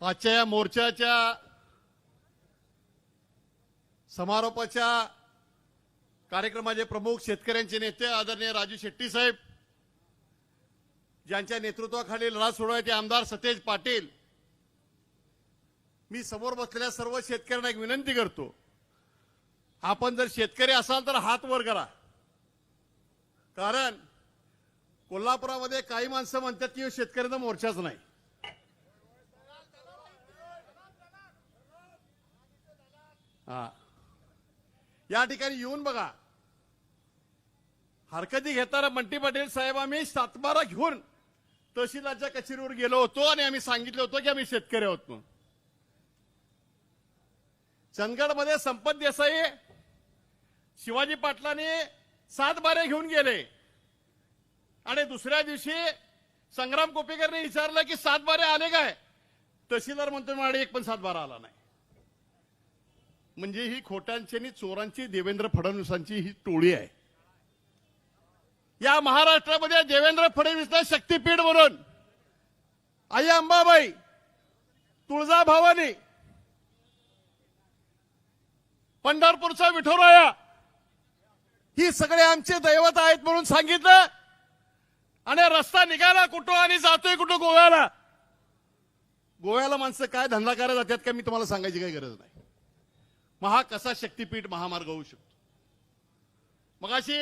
आजच्या या मोर्चाच्या समारोपाच्या कार्यक्रमाचे प्रमुख शेतकऱ्यांचे नेते आदरणीय राजू शेट्टी साहेब, ज्यांच्या नेतृत्वाखाली लढा सुरू आहे ते आमदार सतेज पाटील, मी समोर बसलेल्या सर्व शेतकऱ्यांना एक विनंती करतो, आपण जर शेतकरी असाल तर हात वर करा. कारण कोल्हापुरामध्ये काही माणसं म्हणतात की शेतकऱ्यांचा मोर्चाच नाही. या ठिकाणी येऊन बघा. हरकती घेताना बंटी पाटील साहेब आम्ही सातबारा घेऊन तहसीलदारच्या कचेरीवर गेलो होतो आणि आम्ही सांगितलं होतं की आम्ही शेतकरी आहोत म्हणून. चंदगडमध्ये संपत देसाई शिवाजी पाटलांनी सातबारे घेऊन गेले आणि दुसऱ्या दिवशी संग्राम कोपेकरने विचारलं की सातबारे आले काय. तहसीलदार म्हणतो माझ्याकडे एक पण सातबारा आला नाही. म्हणजे ही खोट्यांची आणि चोरांची देवेंद्र फडणवीसांची ही टोळी आहे. या महाराष्ट्रामध्ये देवेंद्र फडणवीसला शक्तीपीठ म्हणून आई अंबाबाई, तुळजाभवानी, पंढरपूरचा विठोराया ही सगळे आमचे दैवत आहेत म्हणून सांगितलं. आणि रस्ता निघाला कुठं आणि जातोय कुठं गोव्याला. गोव्याला माणसं काय धंदा करायला जातात का मी तुम्हाला सांगायची काही गरज नाही. महा कसा शक्तीपीठ महामार्ग होऊ शकतो. मगाशी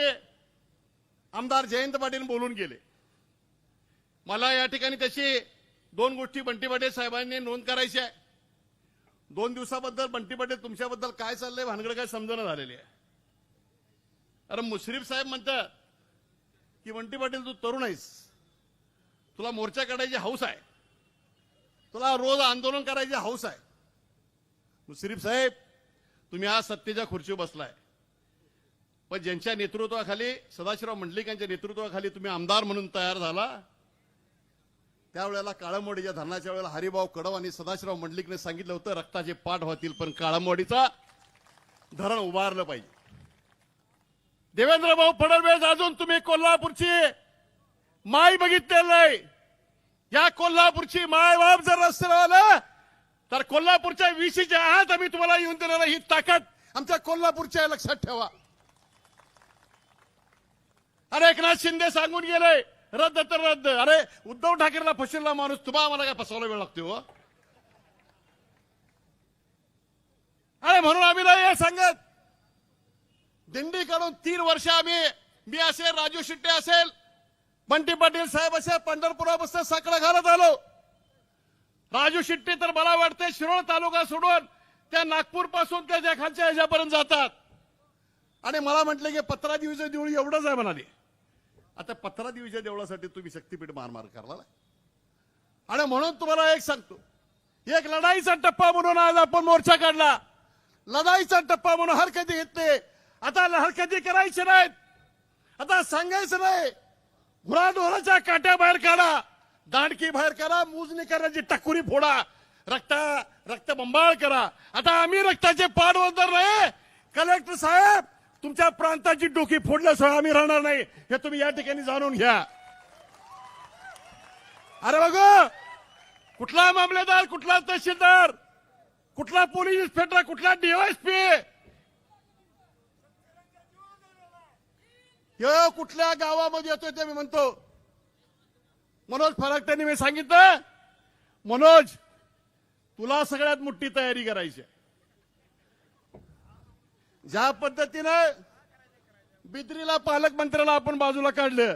आमदार जयंत पाटील बोलून गेले. मला या ठिकाणी त्याची दोन गोष्टी बंटी पाटील साहेबांनी नोंद करायची आहे. 2 दिवसाबद्दल बंटी पाटील तुमच्याबद्दल काय चाललंय भानगड काय समजणं झालेली आहे. अरे मुश्रीफ साहेब म्हणतात की बंटी पाटील तू तरुण आहेस, तुला मोर्चा काढायची हौस आहे, तुला रोज आंदोलन करायची हौस आहे. मुश्रीफ साहेब तुम्ही आज सत्तेच्या खुर्चीवर बसलाय, पण ज्यांच्या नेतृत्वाखाली सदाशिवराव मंडलिक यांच्या नेतृत्वाखाली तुम्ही आमदार म्हणून तयार झाला, त्यावेळेला काळमवाडीच्या धरणाच्या वेळेला हरिभाऊ कडव आणि सदाशिवराव मंडलिकने सांगितलं होतं रक्ताचे पाठ होतील पण काळमवाडीचा धरण उभारलं पाहिजे. देवेंद्र भाऊ फडणवीस अजून तुम्ही कोल्हापूरची माय बघितलेलं नाही. या कोल्हापूरची माय बाप जर रस्त्यावर आलं तर कोल्हापूरच्या विशीच्या आत आम्ही तुम्हाला येऊन देणार ही ताकद आमच्या कोल्हापूरच्या लक्षात ठेवा. अरे एकनाथ शिंदे सांगून गेले रद्द तर रद्द. अरे उद्धव ठाकरेला फसवला माणूस तुम्हाला मला काय फसवायला वेळ लागतो हो. अरे म्हणून आम्ही नाही हे सांगत. दिंडी काढून 3 वर्ष मी असेल, राजू शेट्टी असेल, बंटी पाटील साहेब असेल, पंढरपुरापासून साकडा घालत आलो. राजू शेट्टी तर मला वाटते शिरोळ तालुका सोडून त्या नागपूर पासून त्याच्या खालच्या ह्याच्यापर्यंत जातात. आणि मला म्हटलं की पत्रा देवीचं देऊळ एवढंच आहे म्हणाले. आता पत्रा देवीच्या देवळासाठी तुम्ही शक्तीपीठ मारमार करला. आणि म्हणून तुम्हाला एक सांगतो, एक लढाईचा टप्पा म्हणून आज आपण मोर्चा काढला. लढाईचा टप्पा म्हणून हरकती घेतली. आता हरकती करायची नाहीत, आता सांगायचं नाही. घुराढोराच्या काट्या बाहेर काढा, दांडकी बाहेर करा, मोजणी करायची टकुरी फोडा, रक्तबंबाळ करा. आता आम्ही रक्ताचे पाठ वंदर नाही. कलेक्टर साहेब तुमच्या प्रांताची डोकी फोडल्याशिवाय आम्ही राहणार नाही हे तुम्ही या ठिकाणी जाणून घ्या. अरे बघ, कुठला मामलेदार, कुठला तहसीलदार, कुठला पोलीस इन्स्पेक्टर, कुठला डीवायएसपी, कुठल्या गावामध्ये येतोय ते मी म्हणतो. मनोज फराकट्यांनी मी सांगितलं, मनोज तुला सगळ्यात मोठी तयारी करायची. ज्या पद्धतीनं बिद्रीला पालकमंत्र्याला आपण बाजूला काढलं,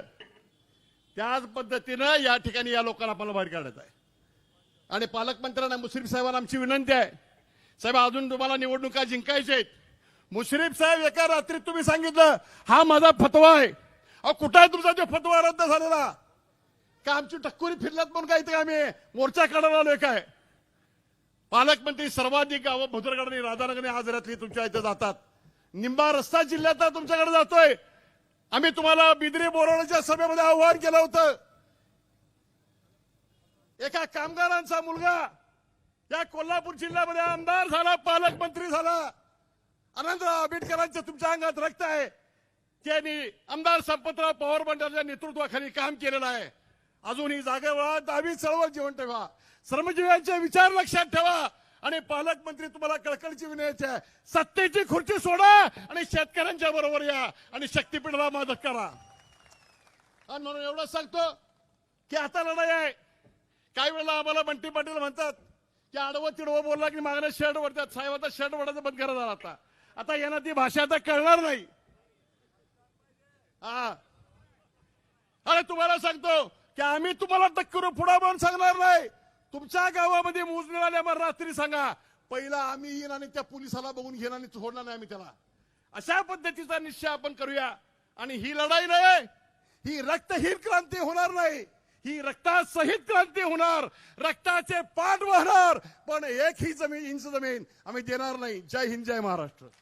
त्याच पद्धतीनं या ठिकाणी या लोकांना आपल्याला बाहेर काढायचं आहे. आणि पालकमंत्र्यांना, मुश्रीफ साहेबांना आमची विनंती आहे, साहेब अजून तुम्हाला निवडणुका जिंकायच्या आहेत. मुश्रीफ साहेब एका रात्रीत तुम्ही सांगितलं हा माझा फतवा आहे. अहो कुठं आहे तुमचा जो फतवा रद्द झालेला? का आमची टक्कुरी फिरल्यात म्हणून काय इथे आम्ही मोर्चा काढायला आलोय काय? पालकमंत्री सर्वाधिक गावं भुदरगड आणि राधानगरी आजरातली तुमच्या इथे जातात. निंबा रस्ता जिल्ह्यात तुमच्याकडे जातोय. आम्ही तुम्हाला बिद्री बोरवण्याच्या सभेमध्ये आव्हान केलं होतं. एका कामगारांचा मुलगा या कोल्हापूर जिल्ह्यामध्ये आमदार झाला, पालकमंत्री झाला. आनंदराव आंबेडकरांचं तुमच्या अंगात रक्त आहे. त्यांनी आमदार संपतराव पवार मंडळाच्या नेतृत्वाखाली काम केलेलं आहे. अजून ही जागेवर 10वी चळवळ जिवंत ठेवा. श्रमजीव्यांचे विचार लक्षात ठेवा आणि पालकमंत्री तुम्हाला कळकळीची विनंती आहे, सत्तेची खुर्ची सोडा आणि शेतकऱ्यांच्या बरोबर या आणि शक्तीपीठाला मदत करा. आणि म्हणून एवढंच सांगतो की आता लढाई आहे. काही वेळेला आम्हाला बंटी पाटील म्हणतात की आडवं तिडवं बोलला की मागणे शर्ट वडतात. साहेब आता शर्ट वडायचं बंद करा झाला. आता यांना ती भाषा आता कळणार नाही. हा, अरे तुम्हाला सांगतो की आम्ही तुम्हाला टक्कर पुढा म्हणून सांगणार नाही. तुमच्या गावामध्ये मोजणी आल्यावर रात्री सांगा, पहिला आम्ही येईन आणि त्या पोलिसाला बघून घेणार आणि सोडणार नाही आम्ही त्याला. अशा पद्धतीचा निश्चय आपण करूया. आणि ही लढाई नाही, ही रक्तहीन क्रांती होणार नाही, ही रक्तासहित क्रांती होणार. रक्ताचे पाठ वाहणार, पण एक ही इंच जमीन आम्ही देणार नाही. जय हिंद, जय महाराष्ट्र.